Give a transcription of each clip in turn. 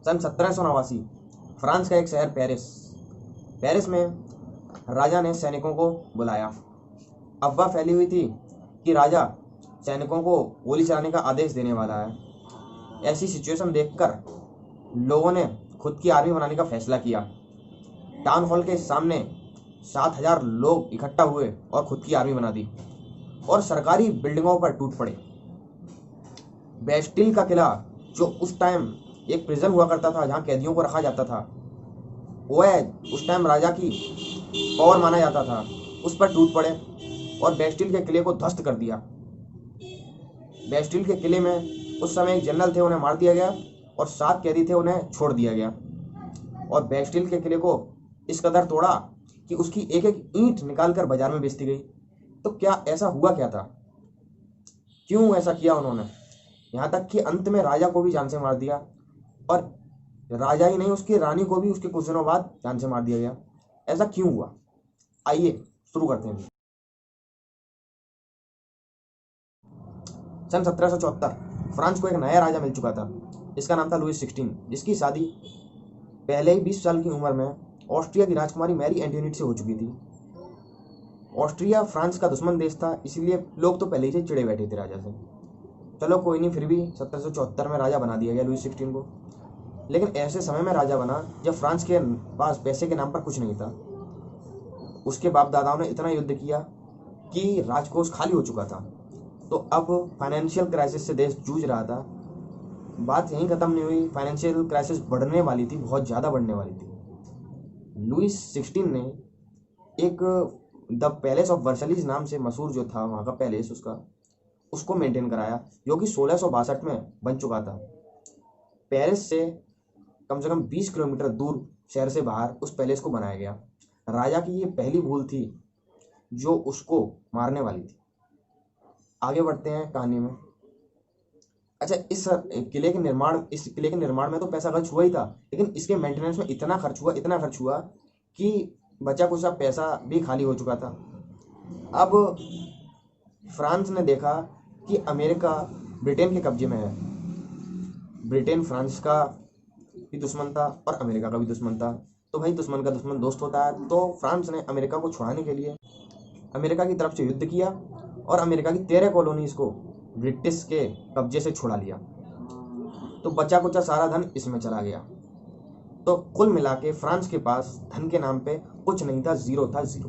सन 1789 France का एक शहर पेरिस में राजा ने सैनिकों को बुलाया। अफवाह फैली हुई थी कि राजा सैनिकों को गोली चलाने का आदेश देने वाला है। ऐसी सिचुएशन देखकर लोगों ने खुद की आर्मी बनाने का फैसला किया। टाउन हॉल के सामने 7,000 लोग इकट्ठा हुए और खुद की आर्मी बना दी और सरकारी बिल्डिंगों पर टूट पड़े। बेस्टिल का किला, जो उस टाइम एक प्रिजन हुआ करता था जहां कैदियों को रखा जाता था, वह उस टाइम राजा की पावर माना जाता था, उस पर टूट पड़े और बेस्टिल के किले को ध्वस्त कर दिया। बेस्टिल के किले में उस समय एक जनरल थे, उन्हें मार दिया गया और 7 कैदी थे, उन्हें छोड़ दिया गया। और बेस्टिल के किले को इस कदर तोड़ा कि उसकी एक एक ईंट निकालकर बाजार में बेच दी गई। तो क्या ऐसा हुआ क्या था? क्यों ऐसा किया उन्होंने? यहाँ तक कि अंत में राजा को भी जान से मार दिया और राजा ही नहीं, उसकी रानी को भी उसके कुछ दिनों बाद जान से मार दिया गया। ऐसा क्यों हुआ? आइए शुरू करते हैं। सन 1774 फ्रांस को एक नया राजा मिल चुका था। इसका नाम था लुईस 16, जिसकी शादी पहले ही 20 साल की उम्र में ऑस्ट्रिया की राजकुमारी मैरी एंटोनिएट से हो चुकी थी। ऑस्ट्रिया फ्रांस का दुश्मन देश था, इसलिए लोग तो पहले ही से चिड़े बैठे थे राजा से। चलो कोई नहीं, फिर भी 1774 में राजा बना दिया गया लुईस 16 को। लेकिन ऐसे समय में राजा बना जब फ्रांस के पास पैसे के नाम पर कुछ नहीं था। उसके बाप दादाओं ने इतना युद्ध किया कि राजकोष खाली हो चुका था। तो अब फाइनेंशियल क्राइसिस से देश जूझ रहा था। बात यहीं खत्म नहीं हुई, फाइनेंशियल क्राइसिस बढ़ने वाली थी, बहुत ज़्यादा बढ़ने वाली थी। लुईस 16 ने एक द पैलेस ऑफ वर्सलीज नाम से मशहूर जो था वहाँ का पैलेस, उसको मेंटेन कराया, जो कि 1662 में बन चुका था। पेरिस से कम से कम 20 किलोमीटर दूर शहर से बाहर उस पैलेस को बनाया गया। राजा की ये पहली भूल थी जो उसको मारने वाली थी। आगे बढ़ते हैं कहानी में। अच्छा, इस किले के निर्माण में तो पैसा खर्च हुआ ही था, लेकिन इसके मेंटेनेंस में इतना खर्च हुआ कि बचा कुछ पैसा भी खाली हो चुका था। अब फ्रांस ने देखा कि अमेरिका ब्रिटेन के कब्जे में है। ब्रिटेन फ्रांस का भी दुश्मन था और अमेरिका का भी दुश्मन था। तो भाई, दुश्मन का दुश्मन दोस्त होता है। तो फ्रांस ने अमेरिका को छुड़ाने के लिए अमेरिका की तरफ से युद्ध किया और अमेरिका की 13 कॉलोनीज को ब्रिटिश के कब्जे से छुड़ा लिया। तो बचा कुचा सारा धन इसमें चला गया। तो कुल मिला के फ्रांस के पास धन के नाम पे कुछ नहीं था, जीरो था, जीरो।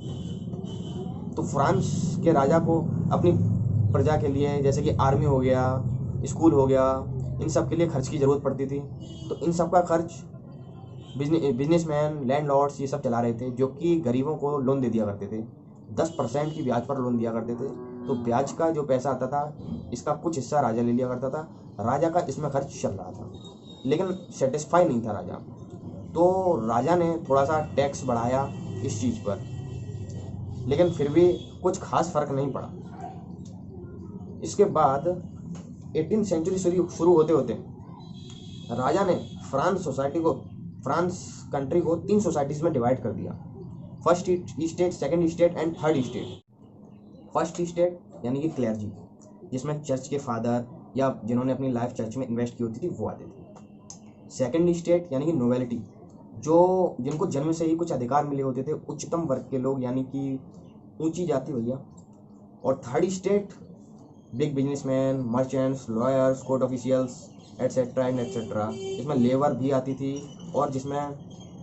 तो फ्रांस के राजा को अपनी प्रजा के लिए, जैसे कि आर्मी हो गया, स्कूल हो गया, इन सब के लिए खर्च की ज़रूरत पड़ती थी। तो इन सब का खर्च बिजनेसमैन, लैंडलॉर्ड्स ये सब चला रहे थे, जो कि गरीबों को लोन दे दिया करते थे। 10% की ब्याज पर लोन दिया करते थे। तो ब्याज का जो पैसा आता था, इसका कुछ हिस्सा राजा ले लिया करता था। राजा का इसमें खर्च चल रहा था, लेकिन सेटिस्फाई नहीं था राजा। तो राजा ने थोड़ा सा टैक्स बढ़ाया इस चीज़ पर, लेकिन फिर भी कुछ खास फर्क नहीं पड़ा। इसके बाद 18वीं सेंचुरी शुरू होते होते राजा ने फ्रांस कंट्री को 3 सोसाइटीज़ में डिवाइड कर दिया। First state, second state and third state. First state यानी कि क्लर्जी, जिसमें चर्च के फादर या जिन्होंने अपनी लाइफ चर्च में इन्वेस्ट की होती थी वो आते थे। सेकंड स्टेट यानी कि नोवेलिटी, जिनको जन्म से ही कुछ अधिकार मिले होते थे, उच्चतम वर्ग के लोग, यानी कि ऊंची जाति भैया। और third state big businessman, merchants, lawyers, court officials etcetera and etcetera. इसमें लेबर भी आती थी और जिसमें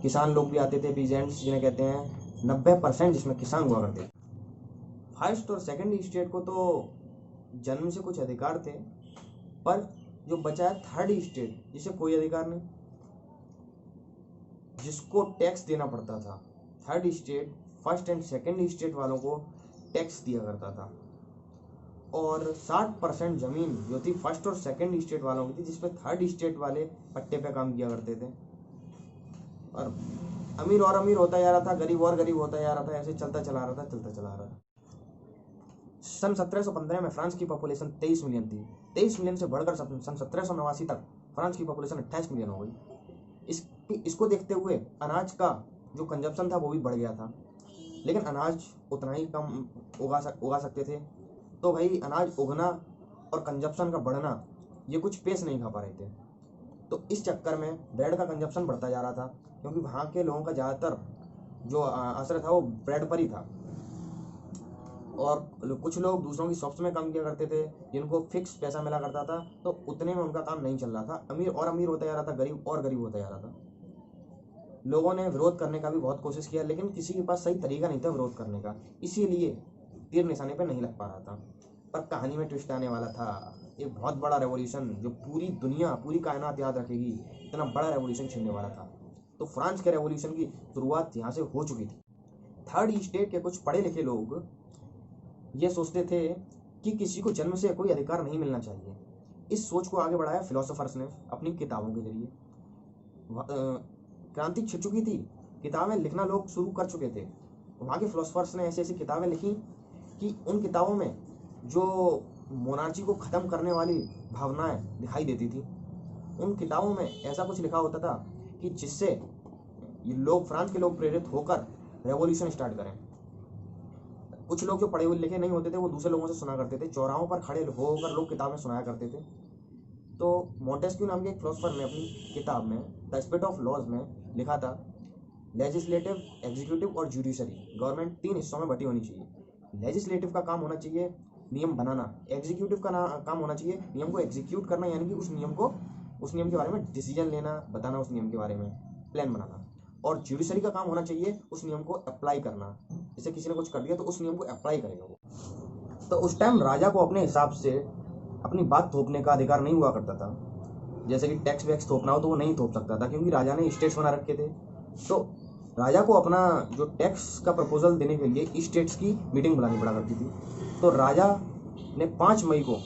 किसान लोग भी आते थे, पीजेंट्स जिन्हें कहते हैं। 90% जिसमें किसान हुआ करते थे। फर्स्ट और सेकंड स्टेट को तो जन्म से कुछ अधिकार थे, पर जो बचा है थर्ड स्टेट, जिसे कोई अधिकार नहीं, जिसको टैक्स देना पड़ता था। Third state first and second state वालों को टैक्स दिया करता था। और 60% जमीन जो थी फर्स्ट और सेकंड स्टेट वालों की थी, जिसपे थर्ड स्टेट वाले पट्टे पे काम किया करते थे। और अमीर और अमीर होता जा रहा था, गरीब और गरीब होता जा रहा था, ऐसे चलता चला रहा था। सन 1715 में फ्रांस की पॉपुलेशन 23 मिलियन थी। 23 मिलियन से बढ़कर सन 1789 तक फ्रांस की पॉपुलेशन 28 मिलियन हो गई। इसको देखते हुए अनाज का जो कंजप्शन था वो भी बढ़ गया था, लेकिन अनाज उतना ही कम उगा सकते थे। तो भाई, अनाज उगना और कंजप्शन का बढ़ना, ये कुछ पेश नहीं खा पा रहे थे। तो इस चक्कर में ब्रेड का कंजप्शन बढ़ता जा रहा था, क्योंकि वहाँ के लोगों का ज़्यादातर जो असर था वो ब्रेड पर ही था। और कुछ लोग दूसरों की शॉप्स में काम किया करते थे, जिनको फिक्स पैसा मिला करता था, तो उतने में उनका काम नहीं चल रहा था। अमीर और अमीर होता जा रहा था, गरीब और गरीब होता जा रहा था। लोगों ने विरोध करने का भी बहुत कोशिश किया, लेकिन किसी के पास सही तरीका नहीं था विरोध करने का, इसीलिए तीर निशाने पर नहीं लग पा रहा था। पर कहानी में ट्विस्ट आने वाला था, एक बहुत बड़ा रेवोल्यूशन जो पूरी दुनिया, पूरी कायनात याद रखेगी, इतना बड़ा रेवोल्यूशन छिड़ने वाला था। तो फ्रांस के रेवोल्यूशन की शुरुआत यहाँ से हो चुकी थी। थर्ड स्टेट के कुछ पढ़े लिखे लोग ये सोचते थे कि किसी को जन्म से कोई अधिकार नहीं मिलना चाहिए। इस सोच को आगे बढ़ाया फिलोसोफर्स ने अपनी किताबों के जरिए। क्रांति छिड़ चुकी थी, किताबें लिखना लोग शुरू कर चुके थे। वहाँ के फिलोसोफर्स ने ऐसी ऐसी किताबें लिखी कि उन किताबों में जो मोनार्ची को ख़त्म करने वाली भावनाएं दिखाई देती थी, उन किताबों में ऐसा कुछ लिखा होता था कि जिससे ये लोग, फ्रांस के लोग प्रेरित होकर रेवोल्यूशन स्टार्ट करें। कुछ लोग जो पढ़े हुए लिखे नहीं होते थे, वो दूसरे लोगों से सुना करते थे, चौराहों पर खड़े होकर लोग किताबें सुनाया करते थे। तो मोंटेस्क्यू नाम के एक फिलोसोफर ने अपनी किताब में द स्पिरिट ऑफ लॉज में लिखा था, लेजिस्लेटिव, एग्जीक्यूटिव और जुडिशरी गवर्नमेंट 3 हिस्सों में बटी होनी चाहिए। लेजिस्लेटिव का काम होना चाहिए नियम बनाना, एग्जीक्यूटिव का काम होना चाहिए नियम को एग्जीक्यूट करना, यानी कि उस नियम के बारे में डिसीजन लेना, बताना, उस नियम के बारे में प्लान बनाना। और जुडिशरी का काम होना चाहिए उस नियम को अप्लाई करना, जैसे किसी ने कुछ कर दिया तो उस नियम को अप्लाई करेगा वो। तो उस टाइम राजा को अपने हिसाब से अपनी बात थोपने का अधिकार नहीं हुआ करता था। जैसे कि टैक्स वैक्स थोपना हो तो वो नहीं थोप सकता था, क्योंकि राजा ने स्टेट्स बना रखे थे। तो राजा को अपना जो टैक्स का प्रपोजल देने के लिए स्टेट्स की मीटिंग बुलानी पड़ा करती थी। तो राजा ने 5 मई को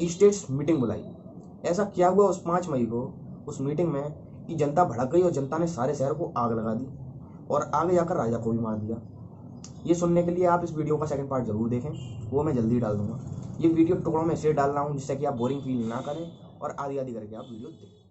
स्टेट्स मीटिंग बुलाई। ऐसा क्या हुआ उस 5 मई को उस मीटिंग में कि जनता भड़क गई और जनता ने सारे शहर को आग लगा दी और आगे जाकर राजा को भी मार दिया। ये सुनने के लिए आप इस वीडियो का सेकंड पार्ट जरूर देखें, वो मैं जल्दी डाल दूंगा। ये वीडियो टुकड़ों में इसलिए डाल रहा हूँ जिससे कि आप बोरिंग फील ना करें और आधी आधी करके आप वीडियो देखें।